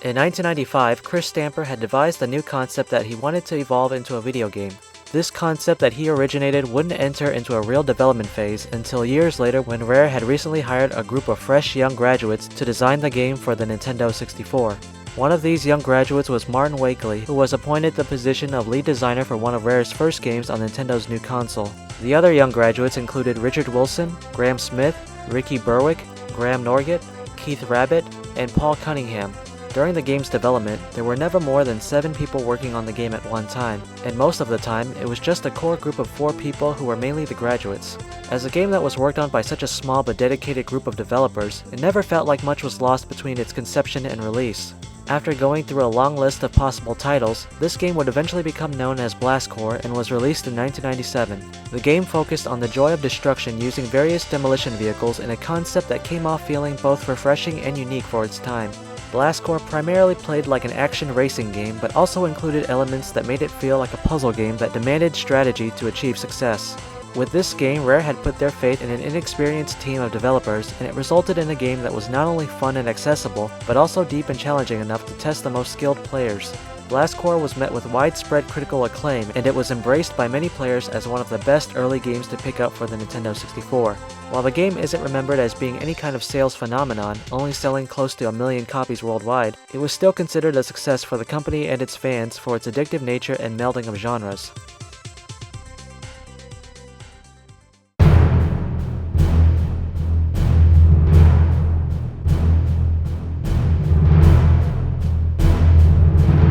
In 1995, Chris Stamper had devised a new concept that he wanted to evolve into a video game. This concept that he originated wouldn't enter into a real development phase until years later when Rare had recently hired a group of fresh young graduates to design the game for the Nintendo 64. One of these young graduates was Martin Wakely, who was appointed the position of lead designer for one of Rare's first games on Nintendo's new console. The other young graduates included Richard Wilson, Graham Smith, Ricky Berwick, Graham Norgett, Keith Rabbit, and Paul Cunningham. During the game's development, there were never more than 7 people working on the game at one time, and most of the time, it was just a core group of 4 people who were mainly the graduates. As a game that was worked on by such a small but dedicated group of developers, it never felt like much was lost between its conception and release. After going through a long list of possible titles, this game would eventually become known as Blast Corps and was released in 1997. The game focused on the joy of destruction using various demolition vehicles in a concept that came off feeling both refreshing and unique for its time. Blast Corps primarily played like an action racing game, but also included elements that made it feel like a puzzle game that demanded strategy to achieve success. With this game, Rare had put their faith in an inexperienced team of developers, and it resulted in a game that was not only fun and accessible, but also deep and challenging enough to test the most skilled players. Blast Corps was met with widespread critical acclaim, and it was embraced by many players as one of the best early games to pick up for the Nintendo 64. While the game isn't remembered as being any kind of sales phenomenon, only selling close to 1 million copies worldwide, it was still considered a success for the company and its fans for its addictive nature and melding of genres.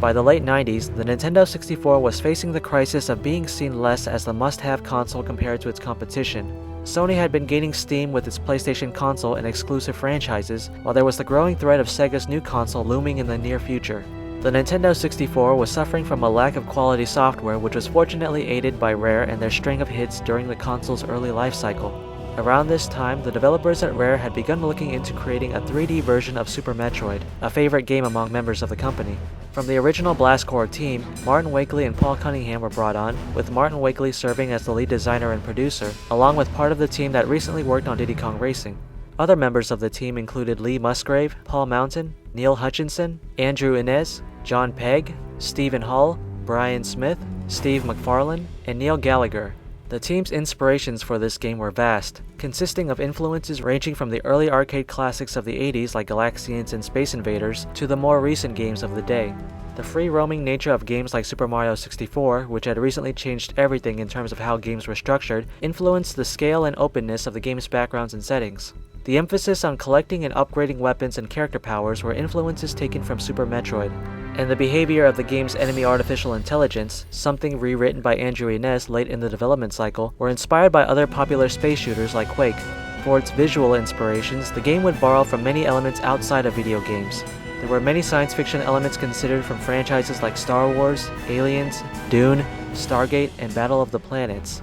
By the late 90s, the Nintendo 64 was facing the crisis of being seen less as the must-have console compared to its competition. Sony had been gaining steam with its PlayStation console and exclusive franchises, while there was the growing threat of Sega's new console looming in the near future. The Nintendo 64 was suffering from a lack of quality software, which was fortunately aided by Rare and their string of hits during the console's early life cycle. Around this time, the developers at Rare had begun looking into creating a 3D version of Super Metroid, a favorite game among members of the company. From the original Blast Corps team, Martin Wakely and Paul Cunningham were brought on, with Martin Wakely serving as the lead designer and producer, along with part of the team that recently worked on Diddy Kong Racing. Other members of the team included Lee Musgrave, Paul Mountain, Neil Hutchinson, Andrew Inez, John Pegg, Stephen Hull, Brian Smith, Steve McFarlane, and Neil Gallagher. The team's inspirations for this game were vast, consisting of influences ranging from the early arcade classics of the 80s like Galaxians and Space Invaders to the more recent games of the day. The free-roaming nature of games like Super Mario 64, which had recently changed everything in terms of how games were structured, influenced the scale and openness of the game's backgrounds and settings. The emphasis on collecting and upgrading weapons and character powers were influences taken from Super Metroid, and the behavior of the game's enemy artificial intelligence, something rewritten by Andrew Inez late in the development cycle, were inspired by other popular space shooters like Quake. For its visual inspirations, the game would borrow from many elements outside of video games. There were many science fiction elements considered from franchises like Star Wars, Aliens, Dune, Stargate, and Battle of the Planets.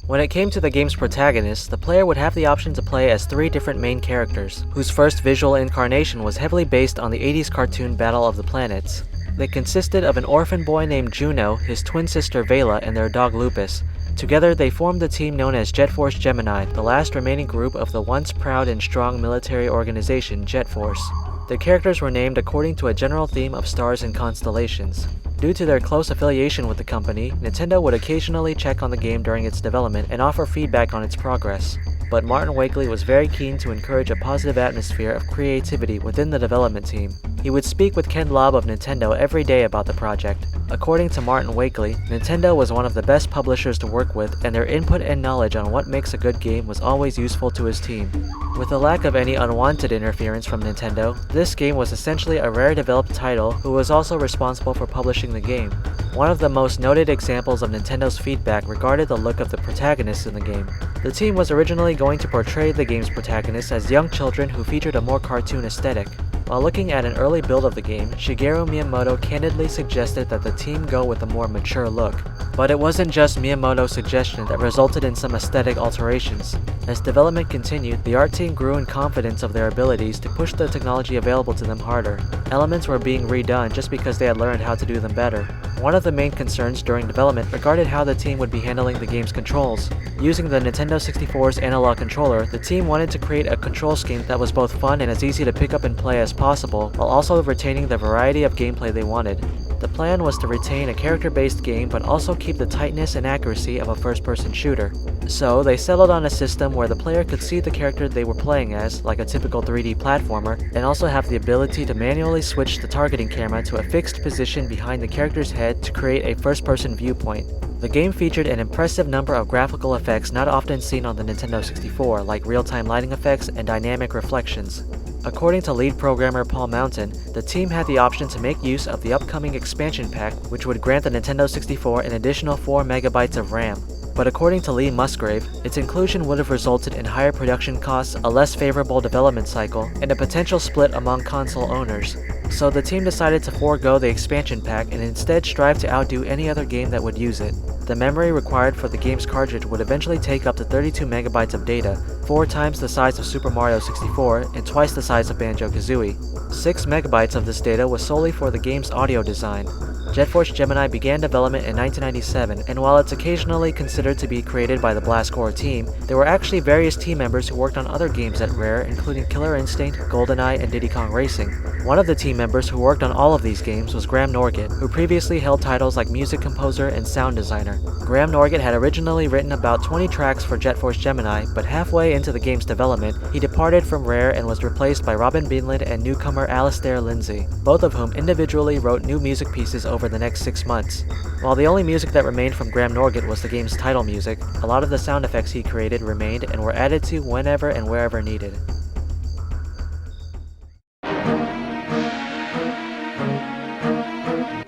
When it came to the game's protagonist, the player would have the option to play as 3 different main characters, whose first visual incarnation was heavily based on the 80s cartoon Battle of the Planets. They consisted of an orphan boy named Juno, his twin sister Vela, and their dog Lupus. Together, they formed the team known as Jet Force Gemini, the last remaining group of the once proud and strong military organization Jet Force. The characters were named according to a general theme of stars and constellations. Due to their close affiliation with the company, Nintendo would occasionally check on the game during its development and offer feedback on its progress. But Martin Wakely was very keen to encourage a positive atmosphere of creativity within the development team. He would speak with Ken Lobb of Nintendo every day about the project. According to Martin Wakely, Nintendo was one of the best publishers to work with, and their input and knowledge on what makes a good game was always useful to his team. With the lack of any unwanted interference from Nintendo, this game was essentially a Rare-developed title who was also responsible for publishing the game. One of the most noted examples of Nintendo's feedback regarded the look of the protagonists in the game. The team was originally going to portray the game's protagonists as young children who featured a more cartoon aesthetic. While looking at an early build of the game, Shigeru Miyamoto candidly suggested that the team go with a more mature look. But it wasn't just Miyamoto's suggestion that resulted in some aesthetic alterations. As development continued, the art team grew in confidence of their abilities to push the technology available to them harder. Elements were being redone just because they had learned how to do them better. One of the main concerns during development regarded how the team would be handling the game's controls. Using the Nintendo 64's analog controller, the team wanted to create a control scheme that was both fun and as easy to pick up and play as possible, while also retaining the variety of gameplay they wanted. The plan was to retain a character-based game but also keep the tightness and accuracy of a first-person shooter. So, they settled on a system where the player could see the character they were playing as, like a typical 3D platformer, and also have the ability to manually switch the targeting camera to a fixed position behind the character's head to create a first-person viewpoint. The game featured an impressive number of graphical effects not often seen on the Nintendo 64, like real-time lighting effects and dynamic reflections. According to lead programmer Paul Mountain, the team had the option to make use of the upcoming expansion pack, which would grant the Nintendo 64 an additional 4 MB of RAM. But according to Lee Musgrave, its inclusion would have resulted in higher production costs, a less favorable development cycle, and a potential split among console owners. So the team decided to forego the expansion pack and instead strive to outdo any other game that would use it. The memory required for the game's cartridge would eventually take up to 32 MB of data, 4 times the size of Super Mario 64 and twice the size of Banjo-Kazooie. 6 MB of this data was solely for the game's audio design. Jet Force Gemini began development in 1997, and while it's occasionally considered to be created by the Blast Corps team, there were actually various team members who worked on other games at Rare, including Killer Instinct, GoldenEye, and Diddy Kong Racing. One of the team members who worked on all of these games was Graham Norgett, who previously held titles like music composer and sound designer. Graham Norgett had originally written about 20 tracks for Jet Force Gemini, but halfway into the game's development, he departed from Rare and was replaced by Robin Beanland and newcomer Alastair Lindsay, both of whom individually wrote new music pieces over the next 6 months. While the only music that remained from Graham Norgett was the game's title music, a lot of the sound effects he created remained and were added to whenever and wherever needed.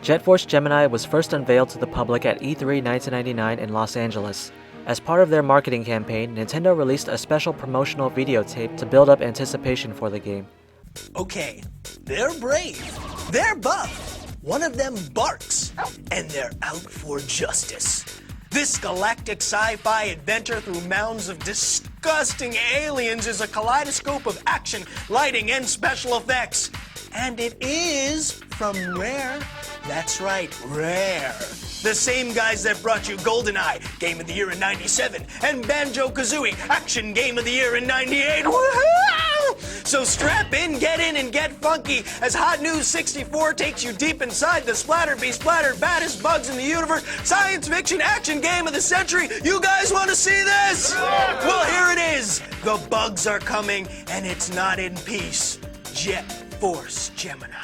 Jet Force Gemini was first unveiled to the public at E3 1999 in Los Angeles. As part of their marketing campaign, Nintendo released a special promotional videotape to build up anticipation for the game. Okay, they're brave, they're buff, one of them barks, and they're out for justice. This galactic sci-fi adventure through mounds of disgusting aliens is a kaleidoscope of action, lighting, and special effects. And it is from Rare. That's right, Rare. The same guys that brought you GoldenEye, Game of the Year in 97, and Banjo-Kazooie, Action Game of the Year in 98. Woohoo! So strap in, and get funky as Hot News 64 takes you deep inside the splattered baddest bugs in the universe, science fiction action game of the century. You guys want to see this? Well, here it is. The bugs are coming, and it's not in peace. Jet Force Gemini.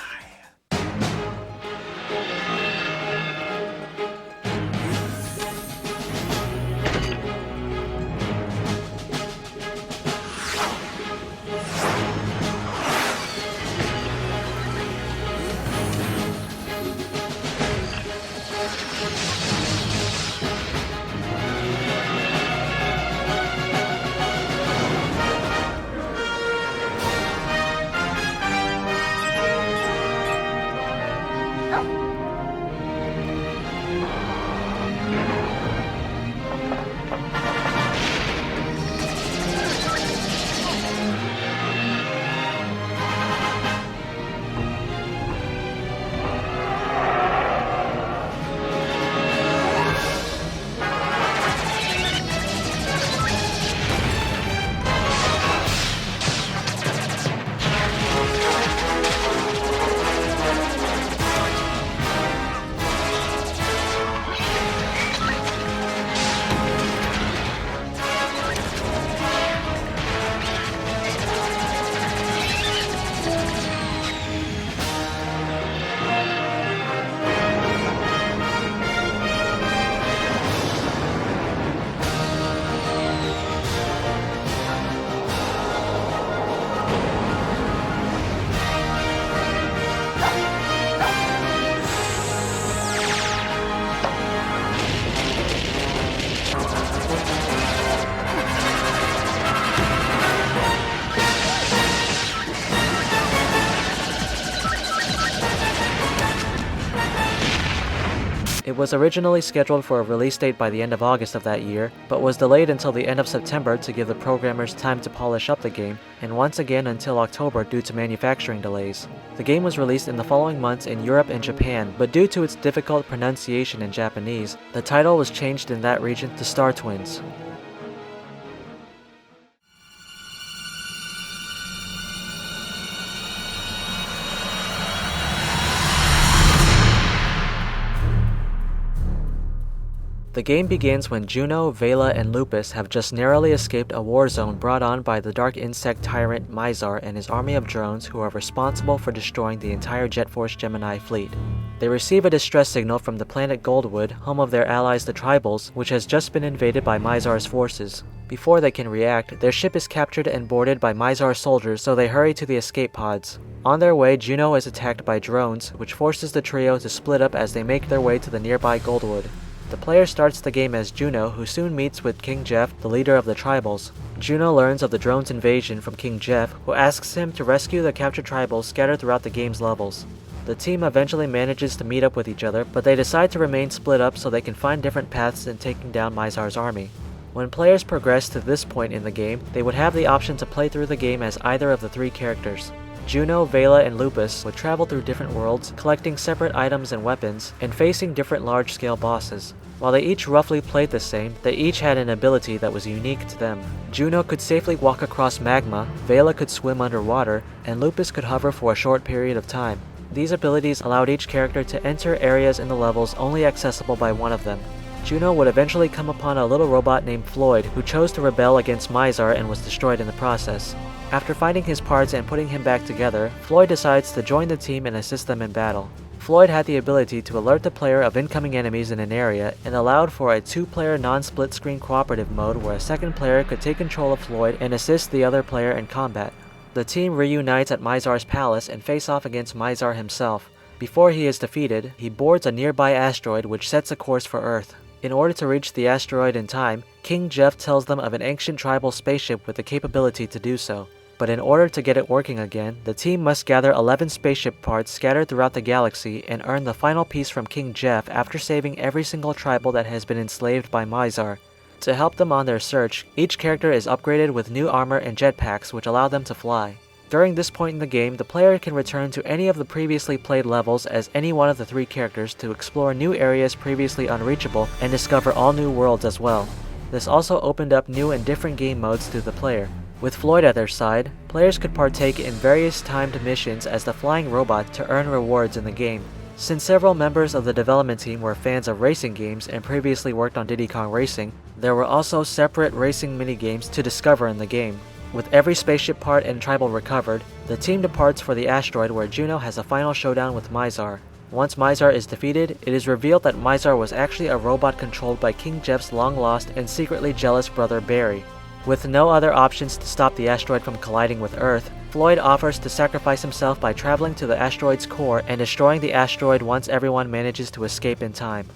It was originally scheduled for a release date by the end of August of that year, but was delayed until the end of September to give the programmers time to polish up the game, and once again until October due to manufacturing delays. The game was released in the following months in Europe and Japan, but due to its difficult pronunciation in Japanese, the title was changed in that region to Star Twins. The game begins when Juno, Vela, and Lupus have just narrowly escaped a war zone brought on by the dark insect tyrant Mizar and his army of drones who are responsible for destroying the entire Jet Force Gemini fleet. They receive a distress signal from the planet Goldwood, home of their allies the Tribals, which has just been invaded by Mizar's forces. Before they can react, their ship is captured and boarded by Mizar's soldiers, so they hurry to the escape pods. On their way, Juno is attacked by drones, which forces the trio to split up as they make their way to the nearby Goldwood. The player starts the game as Juno, who soon meets with King Jeff, the leader of the Tribals. Juno learns of the drone's invasion from King Jeff, who asks him to rescue the captured Tribals scattered throughout the game's levels. The team eventually manages to meet up with each other, but they decide to remain split up so they can find different paths in taking down Mizar's army. When players progress to this point in the game, they would have the option to play through the game as either of the three characters. Juno, Vela, and Lupus would travel through different worlds, collecting separate items and weapons, and facing different large-scale bosses. While they each roughly played the same, they each had an ability that was unique to them. Juno could safely walk across magma, Vela could swim underwater, and Lupus could hover for a short period of time. These abilities allowed each character to enter areas in the levels only accessible by one of them. Juno would eventually come upon a little robot named Floyd who chose to rebel against Mizar and was destroyed in the process. After finding his parts and putting him back together, Floyd decides to join the team and assist them in battle. Floyd had the ability to alert the player of incoming enemies in an area and allowed for a two-player non-split screen cooperative mode where a second player could take control of Floyd and assist the other player in combat. The team reunites at Mizar's palace and face off against Mizar himself. Before he is defeated, he boards a nearby asteroid which sets a course for Earth. In order to reach the asteroid in time, King Jeff tells them of an ancient tribal spaceship with the capability to do so. But in order to get it working again, the team must gather 11 spaceship parts scattered throughout the galaxy and earn the final piece from King Jeff after saving every single tribal that has been enslaved by Mizar. To help them on their search, each character is upgraded with new armor and jetpacks which allow them to fly. During this point in the game, the player can return to any of the previously played levels as any one of the three characters to explore new areas previously unreachable and discover all new worlds as well. This also opened up new and different game modes to the player. With Floyd at their side, players could partake in various timed missions as the flying robot to earn rewards in the game. Since several members of the development team were fans of racing games and previously worked on Diddy Kong Racing, there were also separate racing minigames to discover in the game. With every spaceship part and tribal recovered, the team departs for the asteroid where Juno has a final showdown with Mizar. Once Mizar is defeated, it is revealed that Mizar was actually a robot controlled by King Jeff's long-lost and secretly jealous brother Barry. With no other options to stop the asteroid from colliding with Earth, Floyd offers to sacrifice himself by traveling to the asteroid's core and destroying the asteroid once everyone manages to escape in time.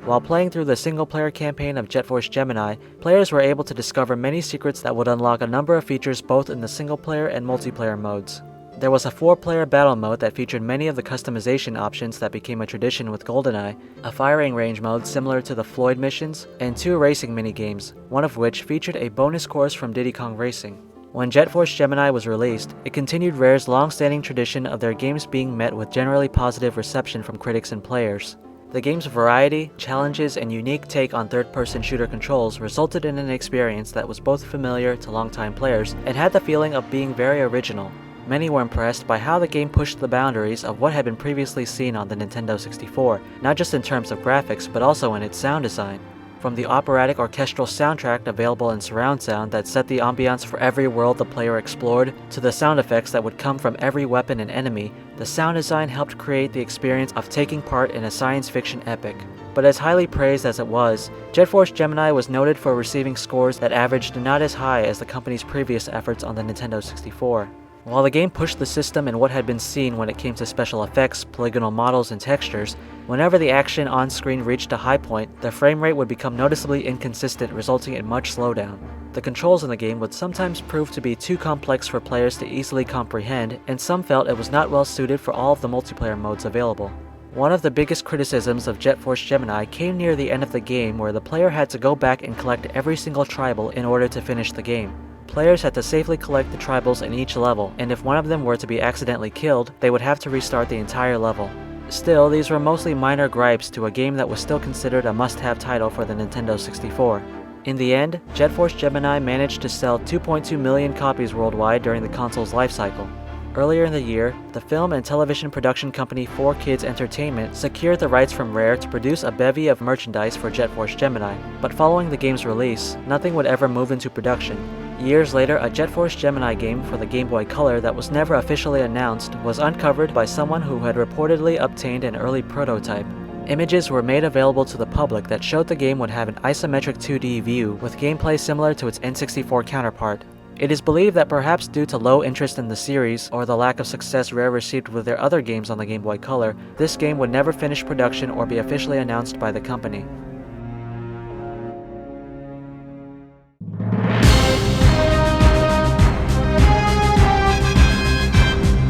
While playing through the single-player campaign of Jet Force Gemini, players were able to discover many secrets that would unlock a number of features both in the single-player and multiplayer modes. There was a 4-player battle mode that featured many of the customization options that became a tradition with GoldenEye, a firing range mode similar to the Floyd missions, and 2 racing minigames, one of which featured a bonus course from Diddy Kong Racing. When Jet Force Gemini was released, it continued Rare's long-standing tradition of their games being met with generally positive reception from critics and players. The game's variety, challenges, and unique take on third-person shooter controls resulted in an experience that was both familiar to longtime players and had the feeling of being very original. Many were impressed by how the game pushed the boundaries of what had been previously seen on the Nintendo 64, not just in terms of graphics but also in its sound design. From the operatic orchestral soundtrack available in surround sound that set the ambiance for every world the player explored, to the sound effects that would come from every weapon and enemy, the sound design helped create the experience of taking part in a science fiction epic. But as highly praised as it was, Jet Force Gemini was noted for receiving scores that averaged not as high as the company's previous efforts on the Nintendo 64. While the game pushed the system in what had been seen when it came to special effects, polygonal models, and textures, whenever the action on screen reached a high point, the frame rate would become noticeably inconsistent, resulting in much slowdown. The controls in the game would sometimes prove to be too complex for players to easily comprehend, and some felt it was not well suited for all of the multiplayer modes available. One of the biggest criticisms of Jet Force Gemini came near the end of the game, where the player had to go back and collect every single tribal in order to finish the game. Players had to safely collect the tribals in each level, and if one of them were to be accidentally killed, they would have to restart the entire level. Still, these were mostly minor gripes to a game that was still considered a must-have title for the Nintendo 64. In the end, Jet Force Gemini managed to sell 2.2 million copies worldwide during the console's lifecycle. Earlier in the year, the film and television production company 4Kids Entertainment secured the rights from Rare to produce a bevy of merchandise for Jet Force Gemini, but following the game's release, nothing would ever move into production. Years later, a Jet Force Gemini game for the Game Boy Color that was never officially announced was uncovered by someone who had reportedly obtained an early prototype. Images were made available to the public that showed the game would have an isometric 2D view with gameplay similar to its N64 counterpart. It is believed that perhaps due to low interest in the series or the lack of success Rare received with their other games on the Game Boy Color, this game would never finish production or be officially announced by the company.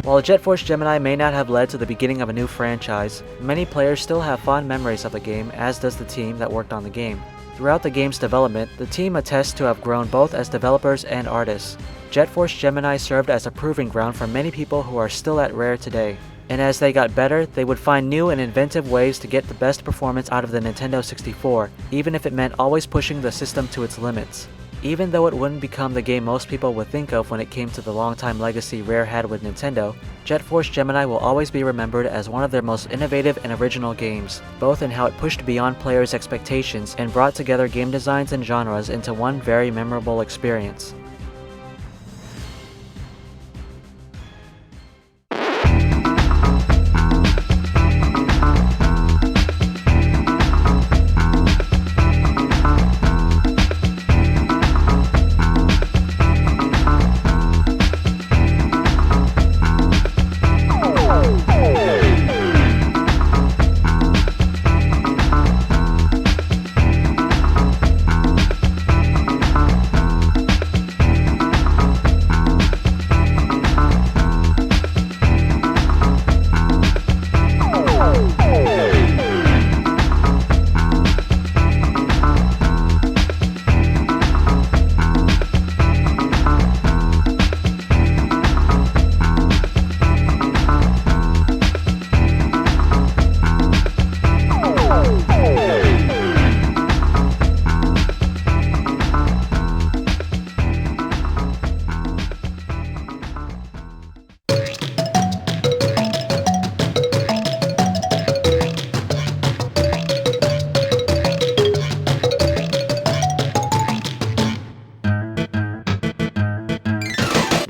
While Jet Force Gemini may not have led to the beginning of a new franchise, many players still have fond memories of the game, as does the team that worked on the game. Throughout the game's development, the team attests to have grown both as developers and artists. Jet Force Gemini served as a proving ground for many people who are still at Rare today. And as they got better, they would find new and inventive ways to get the best performance out of the Nintendo 64, even if it meant always pushing the system to its limits. Even though it wouldn't become the game most people would think of when it came to the long-time legacy Rare had with Nintendo, Jet Force Gemini will always be remembered as one of their most innovative and original games, both in how it pushed beyond players' expectations and brought together game designs and genres into one very memorable experience.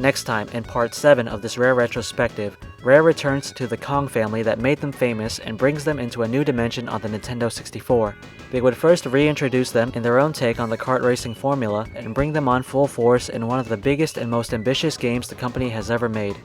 Next time, in part 7 of this Rare retrospective, Rare returns to the Kong family that made them famous and brings them into a new dimension on the Nintendo 64. They would first reintroduce them in their own take on the kart racing formula and bring them on full force in one of the biggest and most ambitious games the company has ever made.